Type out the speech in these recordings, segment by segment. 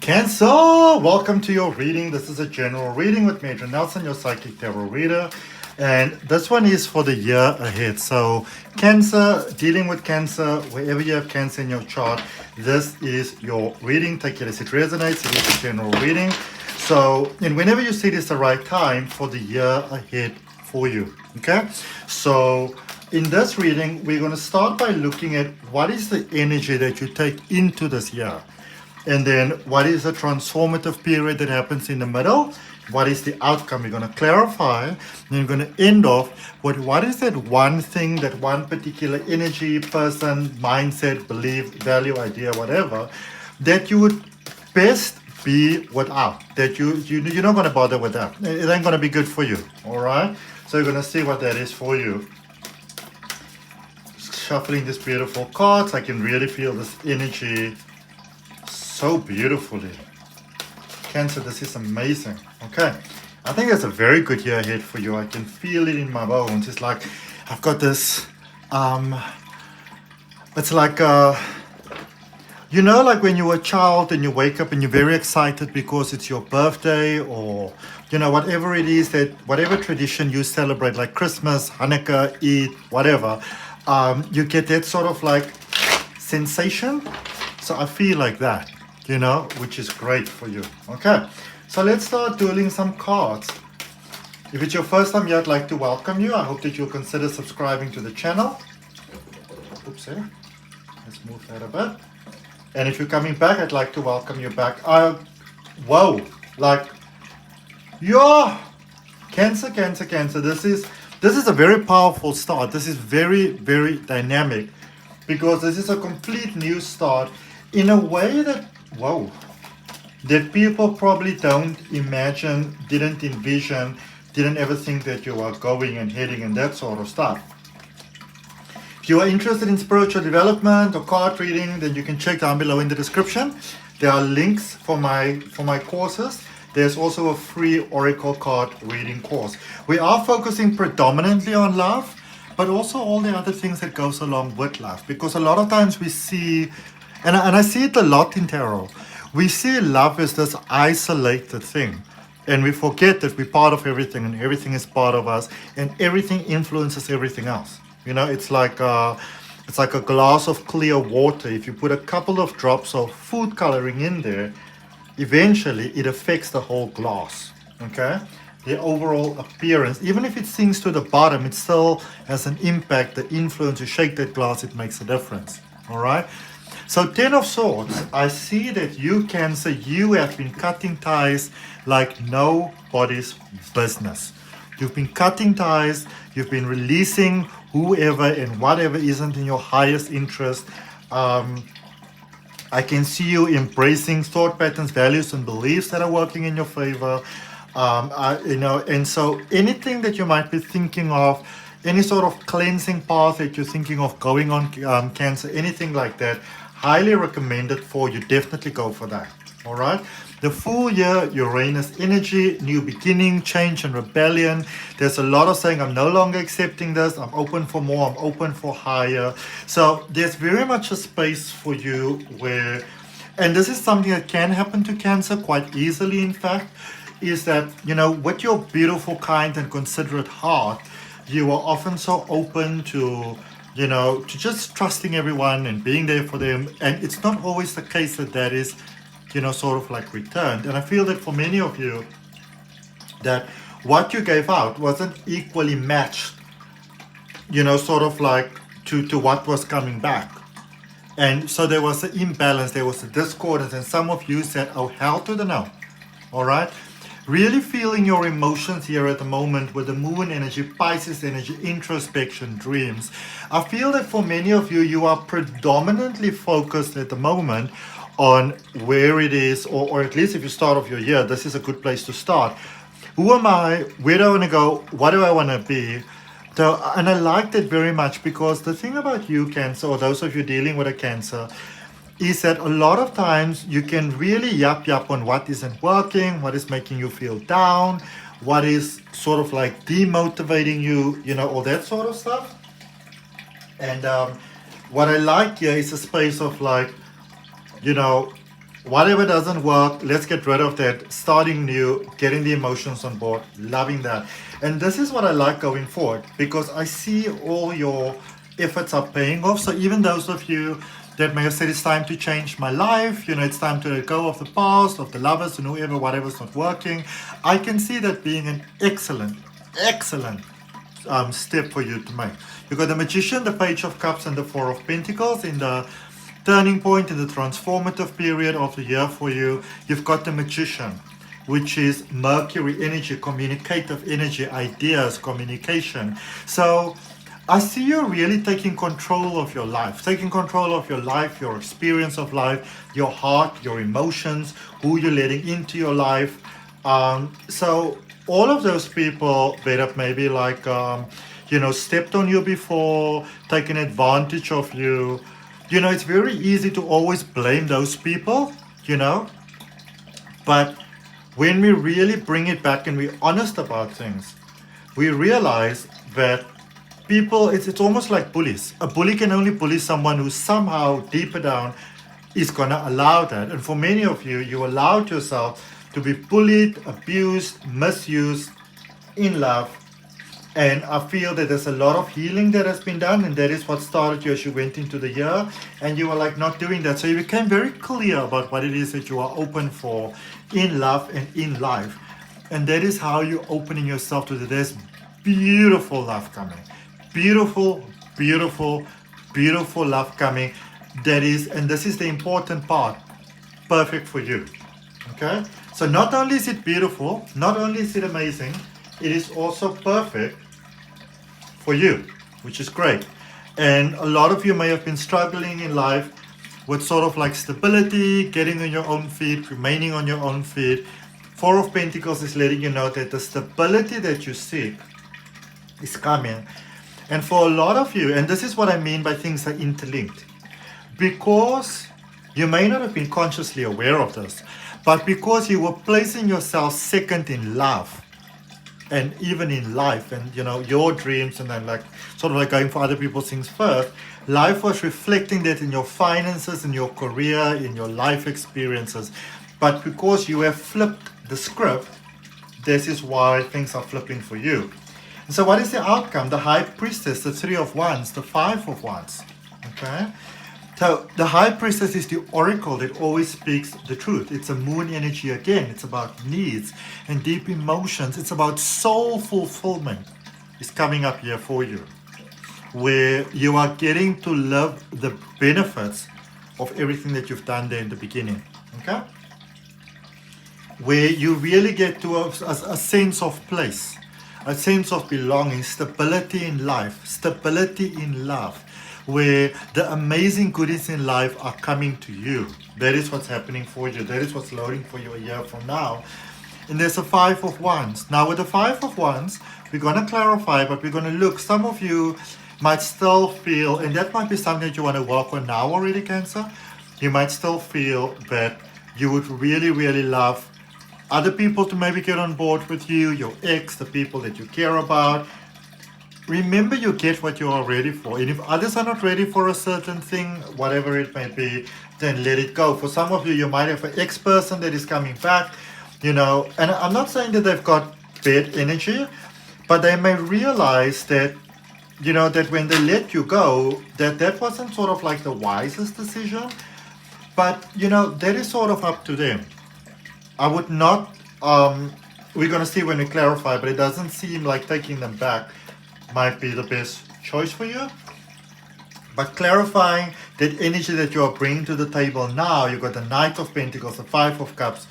Cancer, welcome to your reading. This is a general reading with Major Nelson, your psychic tarot reader. And this one is for the year ahead. So Cancer, dealing with Cancer, wherever you have Cancer in your chart, this is your reading. Take it as it resonates. It is a general reading. So, and whenever you see this the right time for the year ahead for you. Okay? So in this reading, we're going to start by looking at what is the energy that you take into this year. And then what is the transformative period that happens in the middle? What is the outcome? We're going to clarify, and you're going to end off with what is that one thing, that one particular energy, person, mindset, belief, value, idea, whatever, that you would best be without, that you're not going to bother with that. It ain't going to be good for you, all right? So you're going to see what that is for you. Shuffling these beautiful cards, I can really feel this energy so beautifully. Cancer, this is amazing. Okay, I think it's a very good year ahead for you. I can feel it in my bones. It's like I've got this it's like you know, like when you were a child and you wake up and you're very excited because it's your birthday, or you know, whatever it is, that whatever tradition you celebrate, like Christmas, Hanukkah, Eid, whatever, you get that sort of like sensation. So I feel like that, you know, which is great for you. Okay, so let's start dueling some cards. If it's your first time here, I'd like to welcome you. I hope that you'll consider subscribing to the channel. Oops, eh? Let's move that a bit. And if you're coming back, I'd like to welcome you back. Whoa, like, yeah, Cancer, Cancer, Cancer. This is a very powerful start. This is very, very dynamic, because this is a complete new start in a way that, whoa, that people probably don't imagine, didn't envision, didn't ever think that you are going and heading and that sort of stuff. If you are interested in spiritual development or card reading, then you can check down below in the description. There are links for my courses. There's also a free Oracle card reading course. We are focusing predominantly on love, but also all the other things that goes along with love. Because a lot of times we see, and I see it a lot in tarot, we see love as this isolated thing. And we forget that we're part of everything, and everything is part of us, and everything influences everything else. You know, it's like a glass of clear water. If you put a couple of drops of food coloring in there, eventually it affects the whole glass, okay? The overall appearance, even if it sinks to the bottom, it still has an impact, the influence. You shake that glass, it makes a difference, all right? So 10 of Swords, I see that you, Cancer, you have been cutting ties like nobody's business. You've been cutting ties, you've been releasing whoever and whatever isn't in your highest interest. I can see you embracing thought patterns, values, and beliefs that are working in your favor. You know, and so anything that you might be thinking of, any sort of cleansing path that you're thinking of going on, Cancer, anything like that, highly recommended for you. Definitely go for that. All right. The full year Uranus energy, new beginning, change, and rebellion. There's a lot of saying, I'm no longer accepting this, I'm open for more, I'm open for higher. So there's very much a space for you where, and this is something that can happen to Cancer quite easily, in fact, is that, you know, with your beautiful, kind, and considerate heart, you are often so open to, you know, to just trusting everyone and being there for them. And it's not always the case that that is, you know, sort of like returned. And I feel that for many of you, that what you gave out wasn't equally matched, you know, sort of like to what was coming back. And so there was an imbalance, there was a discordance, and some of you said, oh, hell to the no. All right. Really feeling your emotions here at the moment with the moon energy, Pisces energy, introspection, dreams. I feel that for many of you, you are predominantly focused at the moment on where it is, or at least if you start off your year, this is a good place to start. Who am I? Where do I want to go? What do I want to be? So, and I like that very much, because the thing about you, Cancer, or those of you dealing with a Cancer, is that a lot of times you can really yap on what isn't working, what is making you feel down, what is sort of like demotivating you, you know, all that sort of stuff. And what I like here is a space of like, you know, Whatever doesn't work, let's get rid of that. Starting new, getting the emotions on board, loving that. And this is what I like going forward, because I see all your efforts are paying off. So even those of you that may have said it's time to change my life, it's time to let go of the past, of the lovers and whoever, whatever's not working, I can see that being an excellent step for you to make. You've got the Magician, the Page of Cups, and the Four of Pentacles in the turning point, in the transformative period of the year for you. You've got the Magician, which is Mercury energy, communicative energy, ideas, communication. So I see you really taking control of your life, your experience of life, your heart, your emotions, who you're letting into your life. So all of those people that have maybe stepped on you before, taken advantage of you, it's very easy to always blame those people, but when we really bring it back and we're honest about things, we realize that people, it's almost like bullies. A bully can only bully someone who somehow deeper down is going to allow that. And for many of you, you allowed yourself to be bullied, abused, misused in love. And I feel that there's a lot of healing that has been done, and that is what started you as you went into the year, and you were not doing that. So you became very clear about what it is that you are open for in love and in life. And that is how you're opening yourself to this beautiful love coming. Beautiful, beautiful, beautiful love coming. That is, and this is the important part, perfect for you. Okay? So not only is it beautiful, not only is it amazing, it is also perfect for you, which is great. And a lot of you may have been struggling in life with sort of stability, getting on your own feet, remaining on your own feet. Four of Pentacles is letting you know that the stability that you seek is coming. And for a lot of you, and this is what I mean by things are interlinked, because you may not have been consciously aware of this, but because you were placing yourself second in love and even in life, and your dreams, and then going for other people's things first, life was reflecting that in your finances, in your career, in your life experiences. But because you have flipped the script, this is why things are flipping for you. And so what is the outcome? The High Priestess, the Three of Wands, the Five of Wands. Okay? So the High Priestess is the oracle that always speaks the truth. It's a moon energy again. It's about needs and deep emotions. It's about soul fulfillment. It's coming up here for you, where you are getting to live the benefits of everything that you've done there in the beginning. Okay? Where you really get to a sense of place, a sense of belonging, stability in life, stability in love, where the amazing goodies in life are coming to you. That is what's happening for you. That is what's loading for you a year from now. And there's a Five of Wands. Now with the Five of Wands, we're going to clarify, but we're going to look. Some of you might still feel, and that might be something that you want to work on now already, Cancer. You might still feel that you would really, really love other people to maybe get on board with you, your ex, the people that you care about. Remember, you get what you are ready for. And if others are not ready for a certain thing, whatever it may be, then let it go. For some of you, you might have an ex-person that is coming back, and I'm not saying that they've got bad energy, but they may realize that, that when they let you go, that wasn't sort of the wisest decision. But, that is sort of up to them. I would not, we're going to see when we clarify, but it doesn't seem like taking them back might be the best choice for you. But clarifying that energy that you are bringing to the table now, you've got the Knight of Pentacles, the Five of Cups,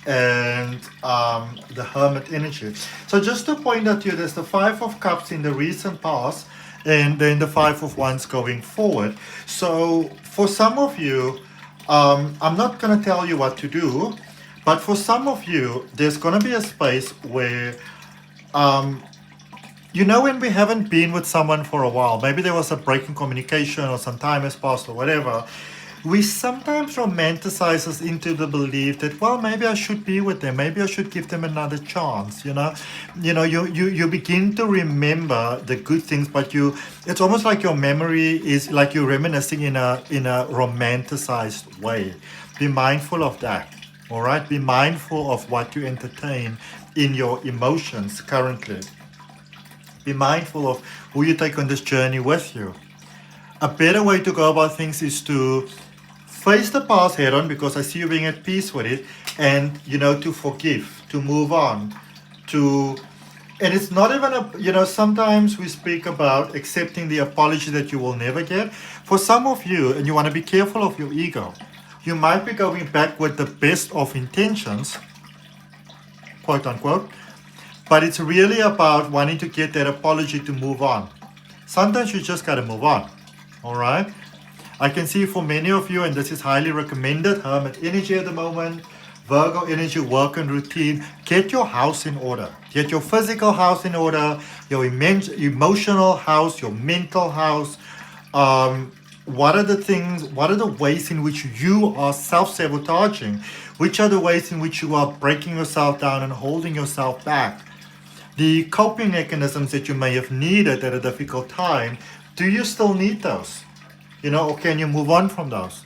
and the Hermit energy. So just to point out to you, there's the Five of Cups in the recent past, and then the Five of Wands going forward. So for some of you, I'm not going to tell you what to do, but for some of you, there's going to be a space where, when we haven't been with someone for a while, maybe there was a break in communication or some time has passed or whatever, we sometimes romanticize us into the belief that, well, maybe I should be with them, maybe I should give them another chance, you begin to remember the good things, but it's almost like your memory is like you're reminiscing in a romanticized way. be mindful of that. All right, be mindful of what you entertain in your emotions currently. Be mindful of who you take on this journey with you. A better way to go about things is to face the past head on, because I see you being at peace with it, and to forgive, to move on, to and it's not even sometimes we speak about accepting the apology that you will never get. For some of you, and you want to be careful of your ego, you might be going back with the best of intentions, quote unquote, but it's really about wanting to get that apology to move on. Sometimes you just got to move on. All right. I can see for many of you, and this is highly recommended, Hermit energy at the moment, Virgo energy, work and routine. Get your house in order. Get your physical house in order, your emotional house, your mental house. What are the ways in which you are self-sabotaging? Which are the ways in which you are breaking yourself down and holding yourself back? The coping mechanisms that you may have needed at a difficult time, do you still need those? Or can you move on from those?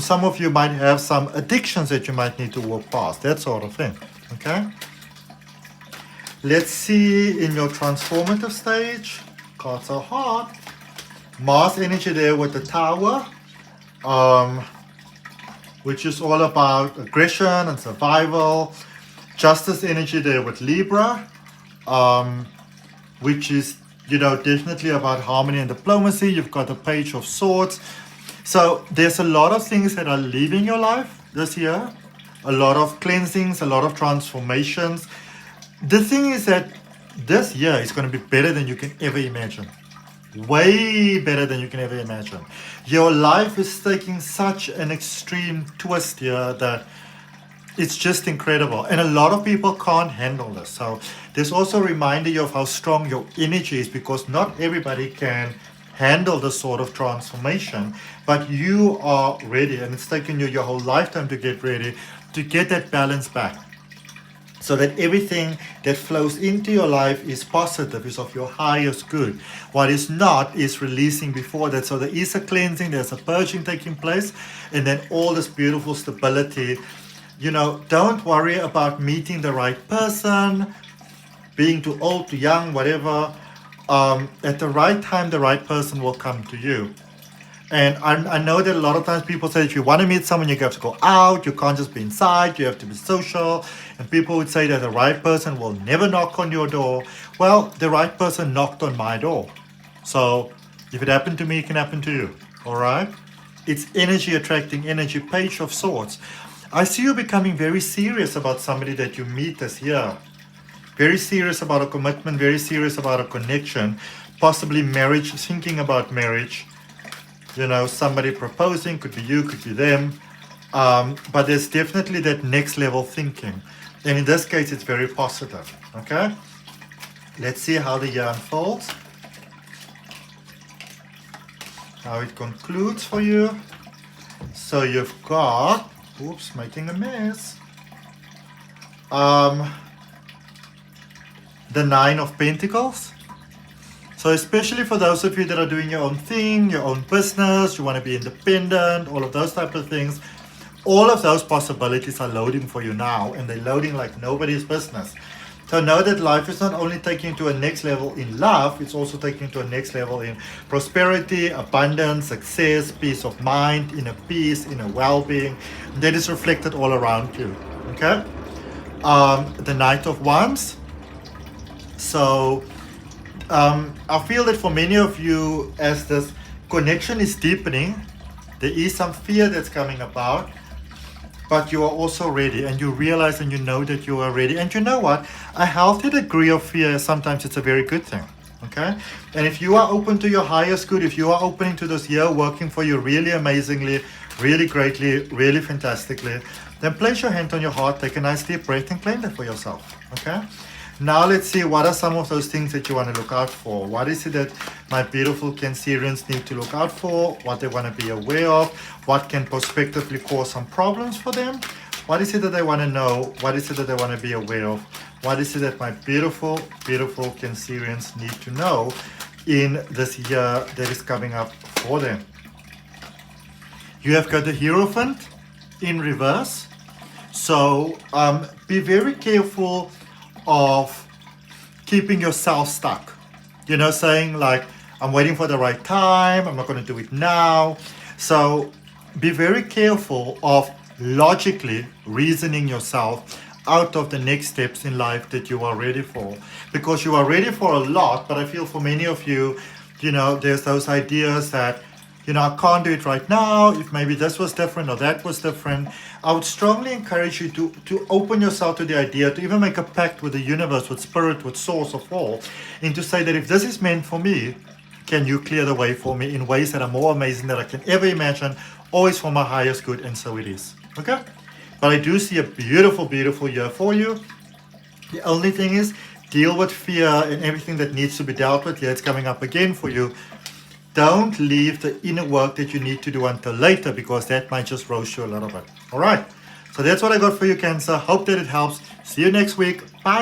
Some of you might have some addictions that you might need to work past, that sort of thing. Okay? Let's see in your transformative stage. Cards are hot. Mars energy there with the Tower, which is all about aggression and survival. Justice energy there with Libra, which is definitely about harmony and diplomacy. You've got the Page of Swords. So there's a lot of things that are leaving your life this year. A lot of cleansings, a lot of transformations. The thing is that this year is going to be better than you can ever imagine. Way better than you can ever imagine. Your life is taking such an extreme twist here that it's just incredible, and a lot of people can't handle this. So there's also a reminder of how strong your energy is, because not everybody can handle this sort of transformation, but you are ready, and it's taken you your whole lifetime to get ready, to get that balance back, so that everything that flows into your life is positive, is of your highest good. What is not is releasing before that. So there is a cleansing, there's a purging taking place, and then all this beautiful stability. Don't worry about meeting the right person, being too old, too young, whatever. At the right time, the right person will come to you. And I know that a lot of times people say if you want to meet someone, you have to go out, you can't just be inside, you have to be social. And people would say that the right person will never knock on your door. Well, the right person knocked on my door. So if it happened to me, it can happen to you. All right? It's energy attracting energy. Page of Swords. I see you becoming very serious about somebody that you meet this year. Very serious about a commitment, very serious about a connection, possibly marriage, thinking about marriage. Somebody proposing, could be you, could be them. But there's definitely that next level thinking. And in this case, it's very positive. Okay? Let's see how the year unfolds. How it concludes for you. So you've got... Oops, making a mess. The Nine of Pentacles. So especially for those of you that are doing your own thing, your own business, you want to be independent, all of those type of things, all of those possibilities are loading for you now, and they're loading like nobody's business. So know that life is not only taking you to a next level in love, it's also taking you to a next level in prosperity, abundance, success, peace of mind, inner peace, inner well-being. That is reflected all around you. Okay? The Knight of Wands. So I feel that for many of you, as this connection is deepening, there is some fear that's coming about. But you are also ready, and you realize and you know that you are ready. And you know what? A healthy degree of fear, sometimes it's a very good thing. Okay? And if you are open to your highest good, if you are opening to this year working for you really amazingly, really greatly, really fantastically, then place your hand on your heart, take a nice deep breath, and claim that for yourself. Okay? Now let's see, what are some of those things that you want to look out for? What is it that my beautiful Cancerians need to look out for? What they want to be aware of? What can prospectively cause some problems for them? What is it that they want to know? What is it that they want to be aware of? What is it that my beautiful, beautiful Cancerians need to know in this year that is coming up for them? You have got the Hierophant, in reverse. So be very careful of keeping yourself stuck. You know, saying like, I'm waiting for the right time, I'm not going to do it now. So be very careful of logically reasoning yourself out of the next steps in life that you are ready for. Because you are ready for a lot, but I feel for many of you, you know, there's those ideas that, you know, I can't do it right now. If maybe this was different or that was different, I would strongly encourage you to open yourself to the idea, to even make a pact with the universe, with spirit, with source of all, and to say that if this is meant for me, can you clear the way for me in ways that are more amazing than I can ever imagine, always for my highest good, and so it is. Okay? But I do see a beautiful, beautiful year for you. The only thing is, deal with fear and everything that needs to be dealt with. Yeah, it's coming up again for you. Don't leave the inner work that you need to do until later, because that might just roast you a little bit. All right. So that's what I got for you, Cancer. Hope that it helps. See you next week. Bye.